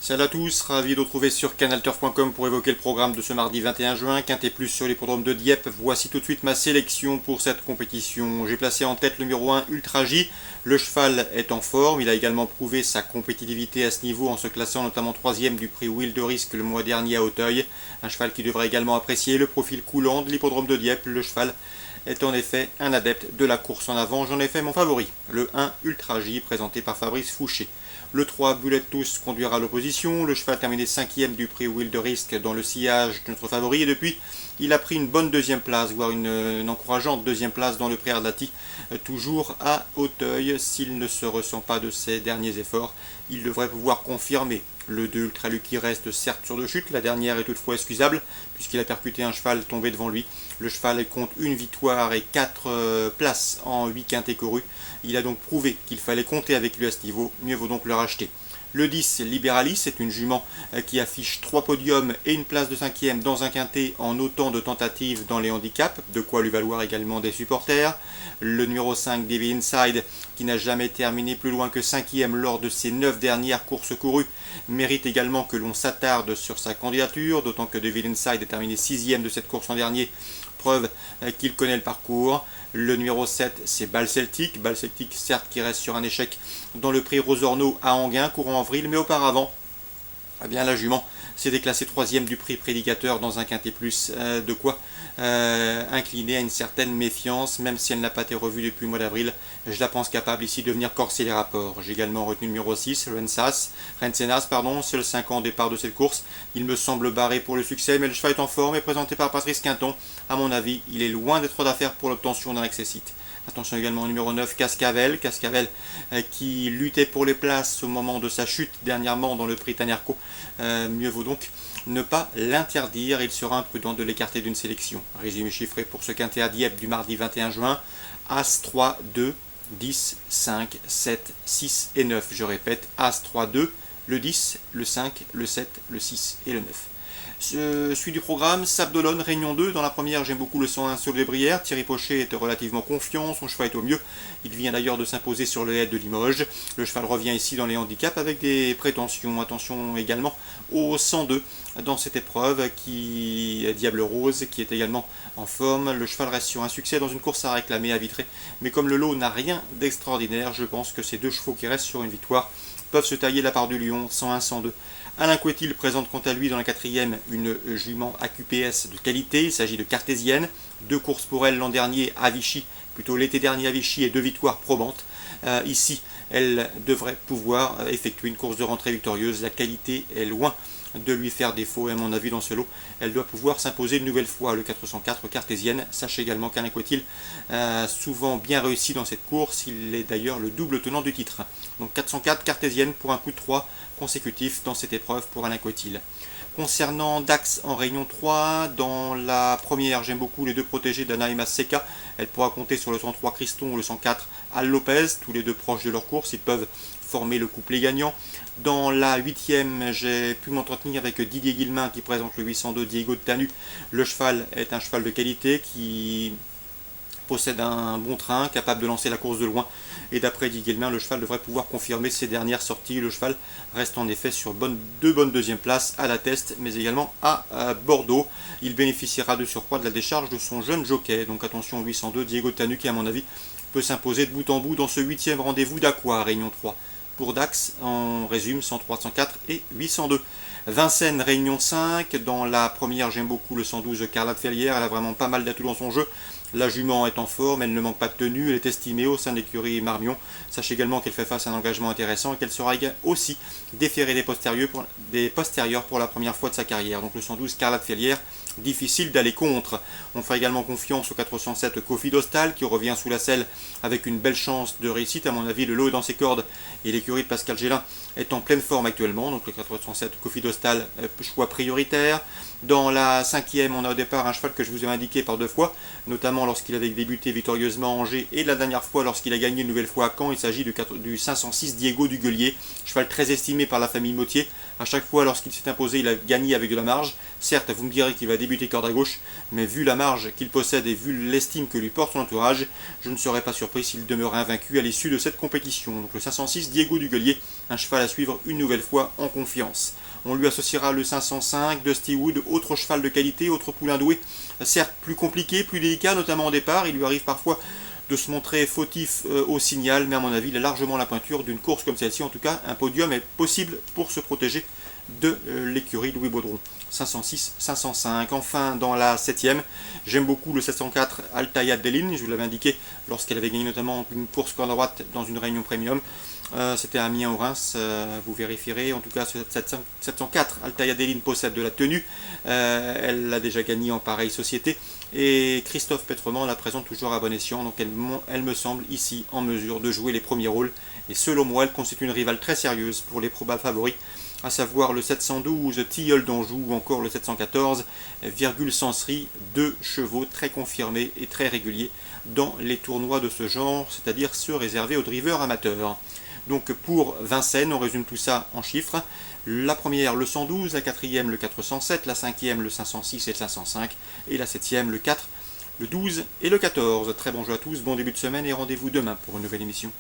Salut à tous, ravi de vous retrouver sur canalturf.com pour évoquer le programme de ce mardi 21 juin, Quintet Plus sur l'hippodrome de Dieppe. Voici tout de suite ma sélection pour cette compétition. J'ai placé en tête le numéro 1 Ultra J. Le cheval est en forme, il a également prouvé sa compétitivité à ce niveau en se classant notamment 3ème du prix Will de Risque le mois dernier à Auteuil. Un cheval qui devrait également apprécier le profil coulant de l'hippodrome de Dieppe. Le cheval est en effet un adepte de la course en avant. J'en ai fait mon favori, le 1 Ultra J présenté par Fabrice Fouché. Le 3 Bullet Tous conduira l'opposition. Le cheval a terminé 5ème du prix Will de Risque dans le sillage de notre favori. Et depuis, il a pris une bonne deuxième place, voire une encourageante deuxième place dans le prix Ardati, toujours à Auteuil. S'il ne se ressent pas de ses derniers efforts, il devrait pouvoir confirmer. Le 2 Ultra Lucky reste certes sur de chute, la dernière est toutefois excusable puisqu'il a percuté un cheval tombé devant lui. Le cheval compte une victoire et 4 places en 8 quintés courus. Il a donc prouvé qu'il fallait compter avec lui à ce niveau, mieux vaut donc le racheter. Le 10, Liberalis, c'est une jument qui affiche 3 podiums et une place de 5ème dans un quintet en autant de tentatives dans les handicaps, de quoi lui valoir également des supporters. Le numéro 5, Devil Inside, qui n'a jamais terminé plus loin que 5ème lors de ses 9 dernières courses courues, mérite également que l'on s'attarde sur sa candidature, d'autant que Devil Inside est terminé 6ème de cette course en dernier, preuve qu'il connaît le parcours. Le numéro 7, c'est Bal Celtic. Bal Celtic, certes, qui reste sur un échec dans le prix Rosorno à Anguin, courant avril, mais auparavant, eh bien, la jument s'était classée 3ème du prix Prédicateur dans un quintet plus, de quoi incliner à une certaine méfiance, même si elle n'a pas été revue depuis le mois d'avril. Je la pense capable ici de venir corser les rapports. J'ai également retenu le numéro 6, Rensenas, seul 5 ans au départ de cette course. Il me semble barré pour le succès, mais le cheval est en forme et présenté par Patrice Quinton. À mon avis, il est loin d'être d'affaire pour l'obtention d'un accessite. Attention également au numéro 9, Cascavel qui luttait pour les places au moment de sa chute dernièrement dans le prix Tanerco. Mieux vaut donc ne pas l'interdire, il sera imprudent de l'écarter d'une sélection. Résumé chiffré pour ce quintet à Dieppe du mardi 21 juin, As 3, 2, 10, 5, 7, 6 et 9. Je répète, As 3, 2, le 10, le 5, le 7, le 6 et le 9. Suite du programme, Sabdolone, Réunion 2. Dans la première, j'aime beaucoup le 101 Saule des Brières. Thierry Pochet était relativement confiant, son cheval est au mieux. Il vient d'ailleurs de s'imposer sur le head de Limoges. Le cheval revient ici dans les handicaps avec des prétentions. Attention également au 102 dans cette épreuve, Diable Rose, qui est également en forme. Le cheval reste sur un succès dans une course à réclamer à Vitré. Mais comme le lot n'a rien d'extraordinaire, je pense que ces deux chevaux qui restent sur une victoire peuvent se tailler la part du lion, 101-102. Alain Couetil présente quant à lui dans la 4ème une jument AQPS de qualité. Il s'agit de Cartésienne. 2 courses pour elle l'an dernier à Vichy, plutôt l'été dernier à Vichy, et 2 victoires probantes. Ici, elle devrait pouvoir effectuer une course de rentrée victorieuse. La qualité est loin de lui faire défaut et à mon avis dans ce lot, elle doit pouvoir s'imposer une nouvelle fois. Le 404 Cartésienne, sachez également qu'Alain Couetil a souvent bien réussi dans cette course, il est d'ailleurs le double tenant du titre. Donc 404 Cartésienne pour un coup de 3 consécutif dans cette épreuve pour Alain Couetil. Concernant Dax en Réunion 3, dans la première, j'aime beaucoup les deux protégés d'Anaïma Seca. Elle pourra compter sur le 103 Christon ou le 104 Al Lopez, tous les deux proches de leur course. Ils peuvent former le couplet gagnant. Dans la 8ème, j'ai pu m'entretenir avec Didier Guillemin qui présente le 802 Diego de Tanu. Le cheval est un cheval de qualité qui possède un bon train, capable de lancer la course de loin. Et d'après Didier Guillemin, le cheval devrait pouvoir confirmer ses dernières sorties. Le cheval reste en effet sur deux bonnes deuxièmes places à la Teste, mais également à Bordeaux. Il bénéficiera de surcroît de la décharge de son jeune jockey. Donc attention au 802 Diego de Tanu qui, à mon avis, peut s'imposer de bout en bout dans ce 8e rendez-vous d'Aqua à Réunion 3. Pour Dax, on résume 103, 104 et 802. Vincennes, Réunion 5. Dans la première, j'aime beaucoup le 112 Carla Fellière. Elle a vraiment pas mal d'atouts dans son jeu. La jument est en forme, elle ne manque pas de tenue, elle est estimée au sein de l'écurie Marmion. Sachez également qu'elle fait face à un engagement intéressant et qu'elle sera aussi déférée des postérieurs pour la première fois de sa carrière. Donc le 112 Carla Fellière, difficile d'aller contre. On fait également confiance au 407 Kofi Dostal qui revient sous la selle avec une belle chance de réussite. À mon avis, le lot est dans ses cordes et l'écurie de Pascal Gélin est en pleine forme actuellement. Donc le 407 Kofi Dostal, choix prioritaire. Dans la 5e, on a au départ un cheval que je vous ai indiqué par 2 fois, notamment précédemment lorsqu'il avait débuté victorieusement à Angers et la dernière fois lorsqu'il a gagné une nouvelle fois à Caen. Il s'agit du 506 Diego du Gueulier, cheval très estimé par la famille Mottier. À chaque fois lorsqu'il s'est imposé, il a gagné avec de la marge. Certes, vous me direz qu'il va débuter corde à gauche, mais vu la marge qu'il possède et vu l'estime que lui porte son entourage, je ne serais pas surpris s'il demeurait invaincu à l'issue de cette compétition. Donc le 506 Diego du Gueulier, un cheval à suivre une nouvelle fois en confiance. On lui associera le 505 Dusty Wood, autre cheval de qualité, autre poulain doué, certes plus compliqué, plus délicat, notamment au départ. Il lui arrive parfois de se montrer fautif au signal, mais à mon avis, il a largement la pointure d'une course comme celle-ci. En tout cas, un podium est possible pour se protéger de l'écurie Louis Baudron. 506, 505. Enfin, dans la 7ème, j'aime beaucoup le 704 Altaïa Delin. Je vous l'avais indiqué lorsqu'elle avait gagné notamment une course corde droite dans une réunion premium. C'était à Amiens au Reims, vous vérifierez. En tout cas, ce 704 Altaïa Delin possède de la tenue. Elle l'a déjà gagné en pareille société. Et Christophe Petremont la présente toujours à bon escient. Donc elle me semble ici en mesure de jouer les premiers rôles. Et selon moi, elle constitue une rivale très sérieuse pour les probables favoris, à savoir le 712 Tilleul d'Anjou ou encore le 714 Virgule Sanserie, deux chevaux très confirmés et très réguliers dans les tournois de ce genre, c'est-à-dire ceux réservés aux drivers amateurs. Donc pour Vincennes, on résume tout ça en chiffres. La première, le 112, la quatrième, le 407, la cinquième, le 506 et le 505, et la septième, le 4, le 12 et le 14. Très bon jeu à tous, bon début de semaine et rendez-vous demain pour une nouvelle émission.